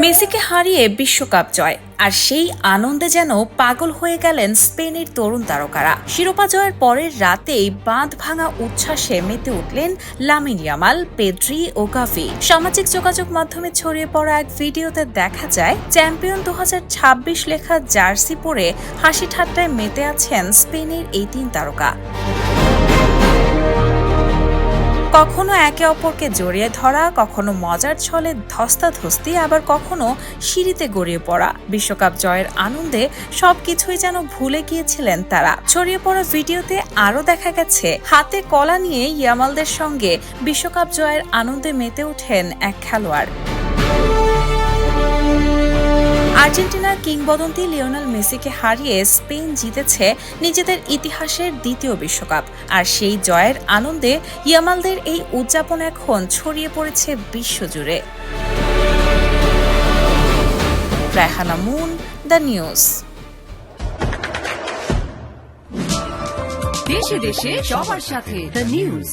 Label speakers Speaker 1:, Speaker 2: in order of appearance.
Speaker 1: মেসিকে হারিয়ে বিশ্বকাপ জয়, আর সেই আনন্দে যেন পাগল হয়ে গেলেন স্পেনের তরুণ তারকারা। শিরোপা জয়ের পরের রাতেই বাঁধ ভাঙা উচ্ছ্বাসে মেতে উঠলেন লামিন ইয়ামাল, পেদ্রি ও গাভি। সামাজিক যোগাযোগ মাধ্যমে ছড়িয়ে পড়া এক ভিডিওতে দেখা যায় চ্যাম্পিয়ন 2026 লেখা জার্সি পরে হাসি ঠাট্টায় মেতে আছেন স্পেনের এই তিন তারকা। কখনো একে অপরকে জড়িয়ে ধরা, কখনো মজার ছলে ধস্তাধস্তি, আবার কখনো সিঁড়িতে গড়িয়ে পড়া। বিশ্বকাপ জয়ের আনন্দে সবকিছুই যেন ভুলে গিয়েছিলেন তারা। ছড়িয়ে পড়া ভিডিওতে আরও দেখা গেছে হাতে কলা নিয়ে ইয়ামালদের সঙ্গে বিশ্বকাপ জয়ের আনন্দে মেতে ওঠেন এক খেলোয়াড়। আর্জেন্টিনার কিংবদন্তি লিওনেল মেসিকে হারিয়ে স্পেন জিতেছে নিজেদের ইতিহাসের দ্বিতীয় বিশ্বকাপ, আর সেই জয়ের আনন্দে ইয়ামালদের এই উদযাপন এখন ছড়িয়ে পড়েছে বিশ্বজুড়ে। Raihana moon, the news.
Speaker 2: দেশে দেশে সবার সাথে দ্য নিউজ।